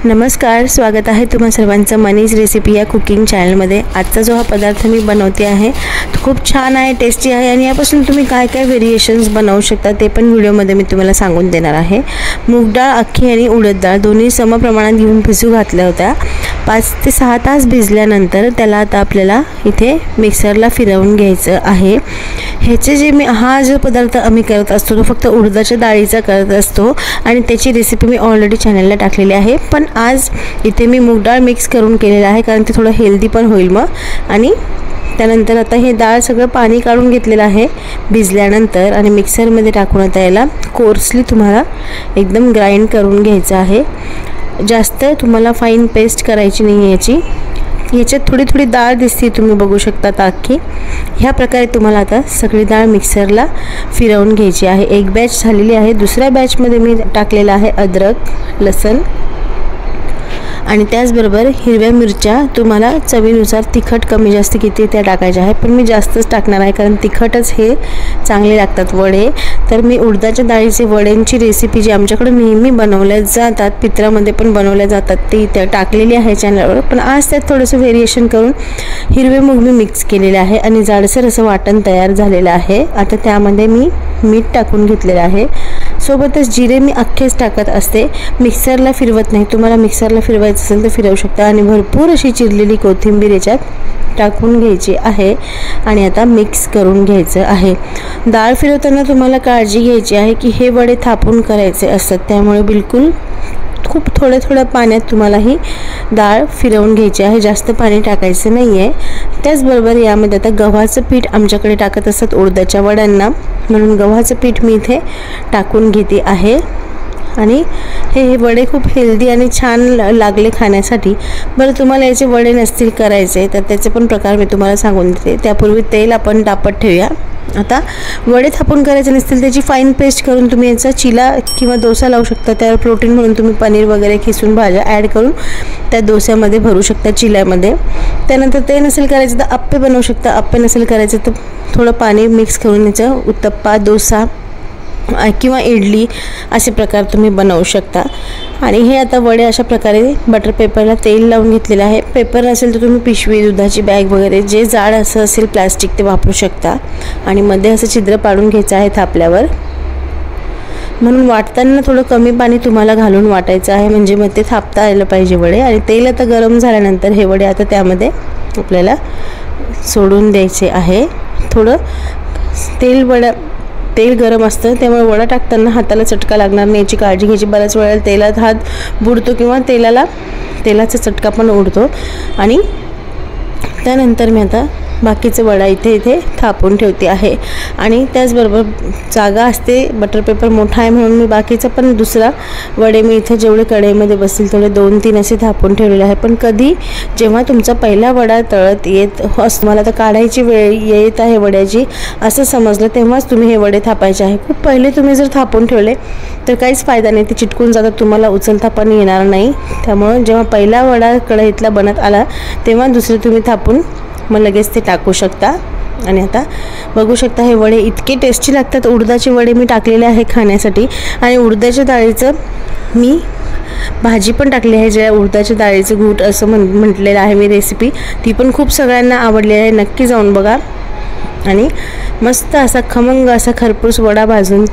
नमस्कार, स्वागत आहे तुम्हा सर्वांचं मनीज रेसिपी या कुकिंग चॅनलमध्ये। आजचा जो हा पदार्थ मी बनवते आहे तो खूप छान आहे, टेस्टी आहे आणि यापासून तुम्ही काय काय व्हेरिएशन्स बनवू शकता ते पण व्हिडिओमध्ये मी तुम्हाला सांगून देणार आहे। मूग डाळ अख्खी आणि उडद डाळ दोन्ही सम प्रमाणात घेऊन भिजू घातल्या होत्या। 5 ते 6 तास भिजल्यानंतर त्याला आता आपल्याला इथे मिक्सरला फिरवून घ्यायचं आहे। ह्याचे जे हा जो पदार्थ आम्ही करत असतो तो फक्त उडदाच्या डाळीचा करत असतो आणि त्याची रेसिपी मी ऑलरेडी चॅनलला टाकलेली आहे, पण आज इथे मी मूग डाळ मिक्स करून केलेला आहे कारण ते थोडं हेल्दी पण होईल मग। आणि त्यानंतर आता हे डाळ सगळं पाणी काढून घेतलेलं आहे भिजल्यानंतर आणि मिक्सरमध्ये टाकून आता याला कोर्सली तुम्हाला एकदम ग्राइंड करून घ्यायचं आहे। जास्त तुम्हाला फाईन पेस्ट करायची नाही याची। याच्यात थोडी थोडी डाळ दिसते, तुम्ही बघू शकता अख्खी। ह्या प्रकारे तुम्हाला आता सगळी डाळ मिक्सरला फिरवून घ्यायची आहे। एक बॅच झालेली आहे, दुसऱ्या बॅचमध्ये मी टाकलेला आहे अद्रक, लसूण आणि त्याचबरोबर हिरव्या मिरच्या। तुम्हाला चवीनुसार तिखट कमी जास्त किती त्या टाकायच्या आहे, पण मी जास्तच टाकणार आहे कारण तिखटच हे चांगले लागतात वडे। तर मी उडदाच्या डाळीचे वड्यांची रेसिपी जी आमच्याकडे नेहमी बनवल्या जातात, पित्रामध्ये पण बनवल्या जातात, ती इथे टाकलेली आहे चॅनलवर। पण आज त्यात थोडंसं व्हेरिएशन करून हिरवे मूग मी मिक्स केलेले आहे आणि जाडसर असं वाटण तयार झालेलं आहे। आता त्यामध्ये मी मीठ टाकून घेतलेलं आहे, सोबतच जिरे मी अख्खेच टाकत असते, मिक्सरला फिरवत नाही। तुम्हाला मिक्सरला फिरवायचं असेल तर फिरवू शकता। आणि भरपूर अशी चिरलेली कोथिंबीर याच्यात टाकून घ्यायची आहे आणि आता मिक्स करून घ्यायचं आहे। डाळ फिरवताना तुम्हाला काळजी घ्यायची आहे की हे वडे थापून करायचे असतात, त्यामुळे बिलकुल खूप थोड्या पाण्यात तुम्हाला ही डाळ फिरवून घ्यायची आहे, जास्त पाणी टाकायचं नाही आहे। त्याचबरोबर यामध्ये आता गव्हाचं पीठ आमच्याकडे टाकत असतात उडदाच्या वड्यांना, म्हणून गव्हाचं पीठ मी इथे टाकून घेते आहे। आणि हे वडे खूप हेल्दी आणि छान लागले खाण्यासाठी। बरं, तुम्हाला याचे वडे नसतील करायचे तर त्याचे पण प्रकार मी तुम्हाला सांगून देते। त्यापूर्वी तेल आपण तापत ठेवूया। आता वडे थापून करायचे नसतील त्याची फाईन पेस्ट करून तुम्ही याचा चिला किंवा डोसा लावू शकता। त्यावर प्रोटीन म्हणून तुम्ही पनीर वगैरे खिसून भाज्या ॲड करून त्या डोस्यामध्ये भरू शकता, चिल्यामध्ये। त्यानंतर ते नसेल करायचं तर आप्पे बनवू शकता, आप्पे नसेल करायचं तर थोडं पाणी मिक्स करून याचं उत्तप्पा, डोसा किंवा इडली असे प्रकार तुम्ही बनवू शकता। आणि हे आता वडे अशा प्रकारे बटर पेपरला तेल लावून घेतलेलं आहे। पेपर नसेल तर तुम्ही पिशवी, दुधाची बॅग वगैरे जे जाड असं असेल प्लास्टिक ते वापरू शकता। आणि मध्ये असं छिद्र पाडून घ्यायचं आहे थापल्यावर, म्हणून वाटताना थोडं कमी पाणी तुम्हाला घालून वाटायचं आहे, म्हणजे मग ते थापता आलं पाहिजे वडे। आणि तेल आता गरम झाल्यानंतर हे वडे आता त्यामध्ये आपल्याला सोडून द्यायचे आहे। थोडं तेल गरम असतं त्यामुळे वडा टाकताना हाताला चटका लागणार नाही याची काळजी घ्यायची। बऱ्याच वेळेला तेलात हात बुडतो किंवा तेलाचा चटका पण उडतो। आणि त्यानंतर मी आता बाकीचे वडा इथे थापून ठेवते आहे। आणि त्याचबरोबर जागा असते, बटर पेपर मोठा आहे म्हणून मी बाकीचा पण दुसरा वडे मी इथे जेवढे कढईमध्ये बसतील तेवढे 2-3 असे थापून ठेवलेले आहे। पण कधी जेव्हा तुमचा पहिला वडा तळत येत तुम्हाला तर काढायची वेळ येत आहे वड्याची असं समजलं तेव्हाच तुम्ही हे वडे थापायचे आहे। खूप पहिले तुम्ही जर थापून ठेवले तर काहीच फायदा नाही, ते चिटकून जातात, तुम्हाला उचलता पण येणार नाही। त्यामुळे जेव्हा पहिला वडा कढईतला बनत आला तेव्हा दुसरे तुम्ही थापून मग लगेच ते टाकू शकता। आणि आता बघू शकता हे वडे इतके टेस्टी लागतात। उडदाचे वडे मी टाकलेले आहे खाण्यासाठी आणि उडदाच्या डाळीचं मी भाजी पण टाकली आहे, ज्या उडदाच्या डाळीचं घूट असं म्हटलेलं आहे मी रेसिपी, ती पण खूप सगळ्यांना आवडली आहे, नक्की जाऊन बघा। आणि मस्त असा खमंग असा खरपूस वडा भाजून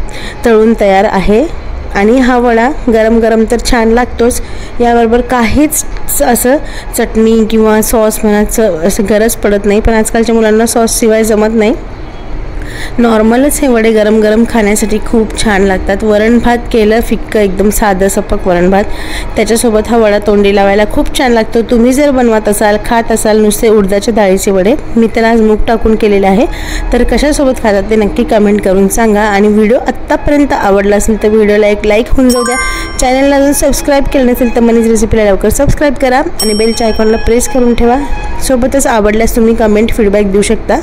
तळून तयार आहे। आणि हा वडा गरम गरम तर छान लागतोच, याबरोबर काहीच असं चटणी किंवा सॉस म्हणायचं असं गरज पडत नाही। पण आजकालच्या मुलांना सॉस शिवाय जमत नाही, नॉर्मलच हे वडे गरम गरम खाण्यासाठी खूप छान लागतात। वरण भात केलं फिक्कं एकदम साधं सपक वरण भात, त्याच्यासोबत हा वडा तोंडी लावायला खूप छान लागतो। तुम्ही जर बनवत असाल, खात असाल नुसते उडदाच्या डाळीचे वडे, मी त्याला आज मूग टाकून केलेले आहे, तर कशासोबत खातात ते नक्की कमेंट करून सांगा। आणि व्हिडिओ आत्तापर्यंत आवडला असेल तर व्हिडिओला एक लाईक होऊन जाऊ द्या। चॅनलला अजून सबस्क्राईब केलं नसेल तर मनीज रेसिपीला लवकर सबस्क्राईब करा आणि बेलच्या आयकॉनला प्रेस करून ठेवा। सोबतच आवडल्यास तुम्ही कमेंट फीडबॅक देऊ शकता।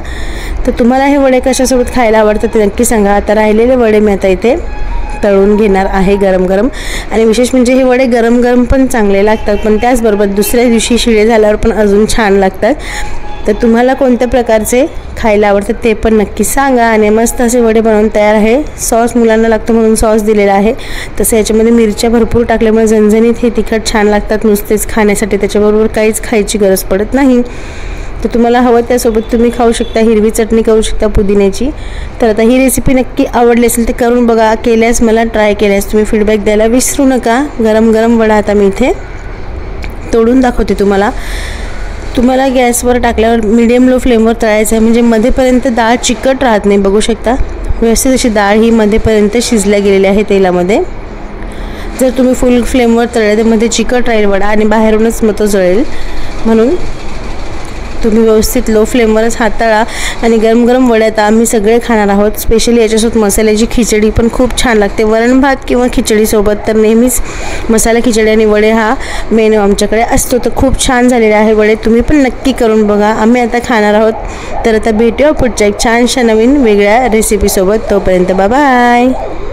तर तुम्हाला हे वडे कशासोबत खायला आवडतं ते नक्की सांगा। आता राहिलेले वडे मी आता इथे तळून घेणार आहे गरम गरम। आणि विशेष म्हणजे हे वडे गरम गरम पण चांगले लागतात, पण त्याचबरोबर दुसऱ्या दिवशी शिळे झाल्यावर पण अजून छान लागतात। तर तुम्हाला कोणत्या प्रकारचे खायला आवडतात ते पण नक्की सांगा. आणि मस्त असे वडे बनवून तयार आहे. सॉस मुलांना लागतो म्हणून सॉस दिलेला आहे. तसं याच्यामध्ये मिरच्या भरपूर टाकल्यामुळे झणझणीत हे तिखट छान लागतात नुसतेच खाण्यासाठी, त्याच्याबरोबर काहीच खायची गरज पडत नाही. तर तुम्हाला हवं त्यासोबत तुम्ही खाऊ शकता. हिरवी चटणी करू शकता पुदिन्याची. तर आता ही रेसिपी नक्की आवडली असेल तर करून बघा. केल्यास मला ट्राय केल्यास तुम्ही फीडबॅक द्यायला विसरू नका. गरम गरम वडा आता मी इथे तोडून दाखवते तुम्हाला गॅसवर टाकल्यावर मीडियम लो फ्लेमवर तळायचं आहे, म्हणजे मध्येपर्यंत डाळ चिकट राहत नाही. बघू शकता व्यवस्थित अशी डाळ ही मध्येपर्यंत शिजल्या गेलेली आहे तेलामध्ये. जर तुम्ही फुल फ्लेमवर तळले तर मध्ये चिकट राहील वडा आणि बाहेरूनच मग तो जळेल. म्हणून तुम्ही व्यवस्थित लो फ्लेमवरच हात तळा. आणि गरम गरम वडे आता आम्ही सगळे खाणार आहोत. स्पेशली याच्यासोबत मसाल्याची खिचडी पण खूप छान लागते. वरण भात किंवा खिचडीसोबत तर नेहमीच मसाला खिचडी आणि वडे हा मेनू आमच्याकडे असतो. तर खूप छान झालेले आहे वडे. तुम्ही पण नक्की करून बघा. आम्ही आता खाणार आहोत. तर आता भेटूया पुढच्या एक छानशा नवीन वेगळ्या रेसिपीसोबत. तोपर्यंत बाय बाय.